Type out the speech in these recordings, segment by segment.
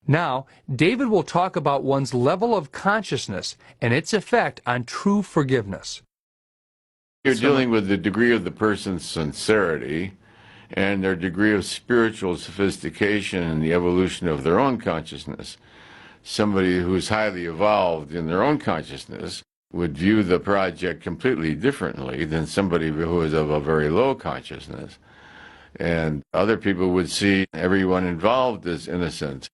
Now, David will talk about one's level of consciousness and its effect on true forgiveness. You're dealing with the degree of the person's sincerity and their degree of spiritual sophistication and the evolution of their own consciousness. Somebody who's highly evolved in their own consciousness would view the project completely differently than somebody who is of a very low consciousness. And other people would see everyone involved as innocent.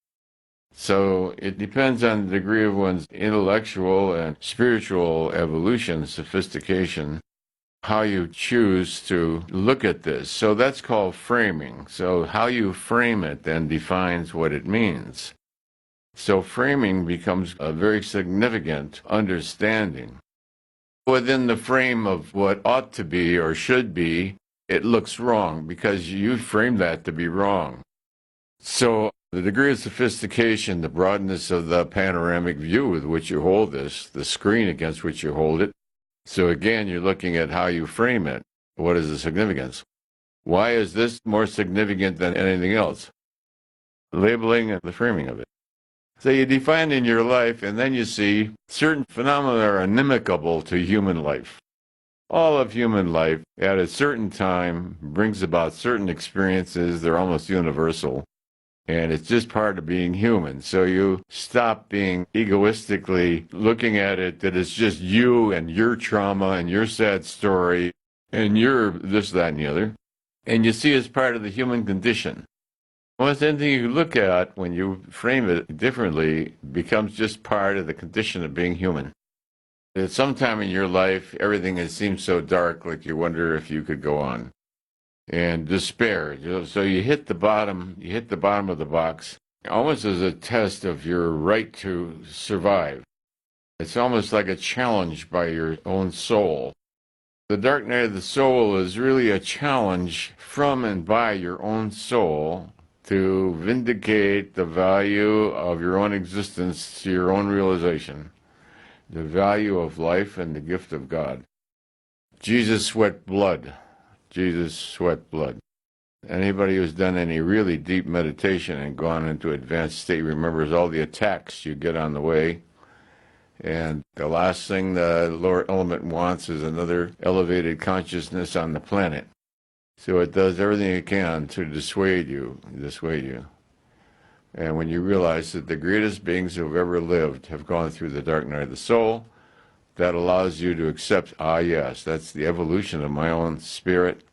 So it depends on the degree of one's intellectual and spiritual evolution, sophistication, how you choose to look at this. So that's called framing. So how you frame it then defines what it means. So framing becomes a very significant understanding. Within the frame of what ought to be or should be, it looks wrong because you framed that to be wrong. So the degree of sophistication, the broadness of the panoramic view with which you hold this, the screen against which you hold it. So again, you're looking at how you frame it. What is the significance? Why is this more significant than anything else? Labeling and the framing of it. So you define in your life, and then you see certain phenomena are inimicable to human life. All of human life at a certain time brings about certain experiences. They're almost universal. And it's just part of being human. So you stop being egoistically looking at it that it's just you and your trauma and your sad story and your this, that, and the other. And you see it as part of the human condition. Almost anything you look at when you frame it differently becomes just part of the condition of being human. At some time in your life, everything has seemed so dark, like you wonder if you could go on. And despair. So you hit the bottom of the box, almost as a test of your right to survive. It's almost like a challenge by your own soul. The dark night of the soul is really a challenge from and by your own soul to vindicate the value of your own existence to your own realization, the value of life and the gift of God. Jesus sweat blood. Jesus sweat blood. Anybody who's done any really deep meditation and gone into advanced state remembers all the attacks you get on the way. And the last thing the lower element wants is another elevated consciousness on the planet. So it does everything it can to dissuade you. And when you realize that the greatest beings who have ever lived have gone through the dark night of the soul, that allows you to accept, yes, that's the evolution of my own spirit.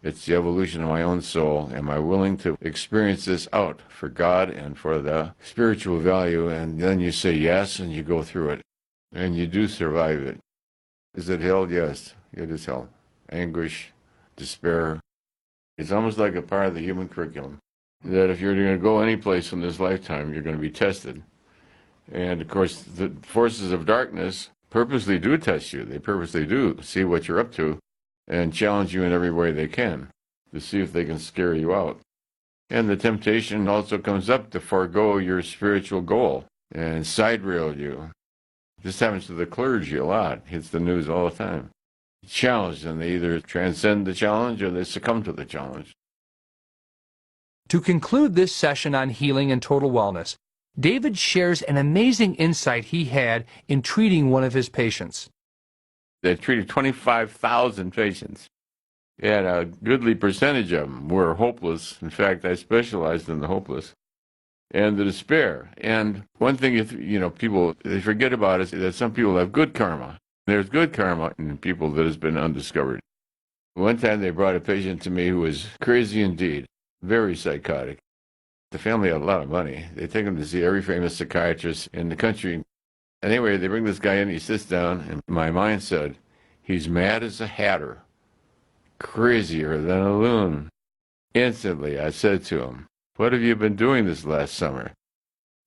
It's the evolution of my own soul. Am I willing to experience this out for God and for the spiritual value? And then you say yes, and you go through it. And you do survive it. Is it hell? Yes, it is hell. Anguish, despair. It's almost like a part of the human curriculum. That if you're going to go any place in this lifetime, you're going to be tested. And of course, the forces of darkness purposely do test you. They purposely do see what you're up to and challenge you in every way they can to see if they can scare you out. And the temptation also comes up to forego your spiritual goal and side rail you. This happens to the clergy a lot. Hits the news all the time. Challenged, and they either transcend the challenge or they succumb to the challenge. To conclude this session on healing and total wellness, David shares an amazing insight he had in treating one of his patients. They treated 25,000 patients, and a goodly percentage of them were hopeless. In fact, I specialized in the hopeless and the despair. And one thing people they forget about is that some people have good karma. There's good karma in people that has been undiscovered. One time they brought a patient to me who was crazy indeed, very psychotic. The family had a lot of money. They take him to see every famous psychiatrist in the country. Anyway, they bring this guy in, he sits down, and my mind said, he's mad as a hatter, crazier than a loon. Instantly, I said to him, what have you been doing this last summer?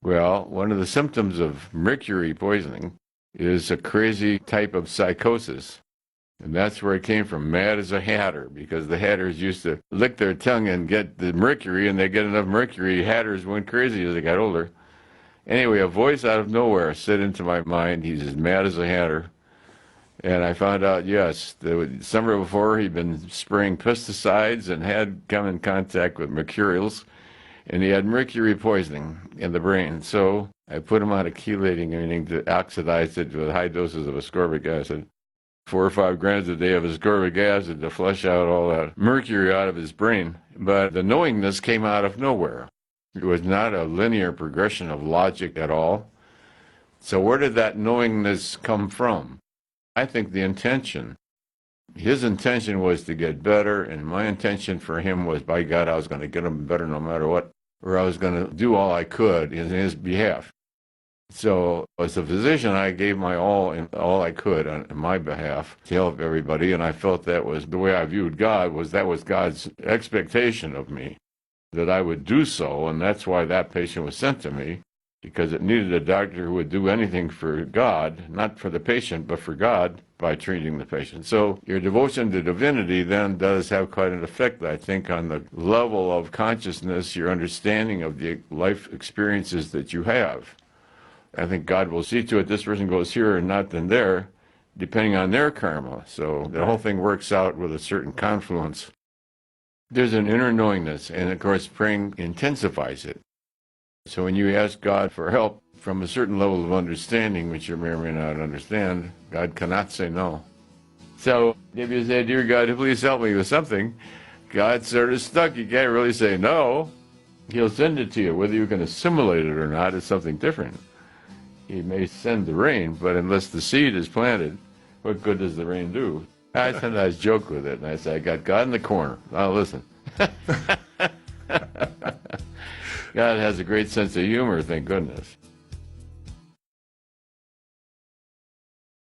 Well, one of the symptoms of mercury poisoning is a crazy type of psychosis. And that's where it came from, mad as a hatter, because the hatters used to lick their tongue and get the mercury, and they get enough mercury, hatters went crazy as they got older. Anyway, a voice out of nowhere said into my mind, he's as mad as a hatter. And I found out, yes, the summer before he'd been spraying pesticides and had come in contact with mercurials. and he had mercury poisoning in the brain. So I put him on a chelating, meaning to oxidize it with high doses of ascorbic acid, 4 or 5 grams a day of ascorbic acid to flush out all that mercury out of his brain. But the knowingness came out of nowhere. It was not a linear progression of logic at all. So where did that knowingness come from? I think the intention. His intention was to get better, and my intention for him was, by God, I was going to get him better no matter what, or I was going to do all I could in his behalf. So as a physician, I gave my all I could on my behalf to help everybody, and I felt that was the way I viewed God, that was God's expectation of me, that I would do so, and that's why that patient was sent to me, because it needed a doctor who would do anything for God, not for the patient, but for God, by treating the patient. So your devotion to divinity then does have quite an effect, I think, on the level of consciousness, your understanding of the life experiences that you have. I think God will see to it this person goes here and not then there, depending on their karma. So the whole thing works out with a certain confluence. There's an inner knowingness, and of course praying intensifies it. So when you ask God for help from a certain level of understanding, which you may or may not understand, God cannot say no. So if you say, dear God, please help me with something, God's sort of stuck. You can't really say no. He'll send it to you. Whether you can assimilate it or not is something different. He may send the rain, but unless the seed is planted, what good does the rain do? I sometimes joke with it, and I say, I got God in the corner. Now listen. God has a great sense of humor, thank goodness.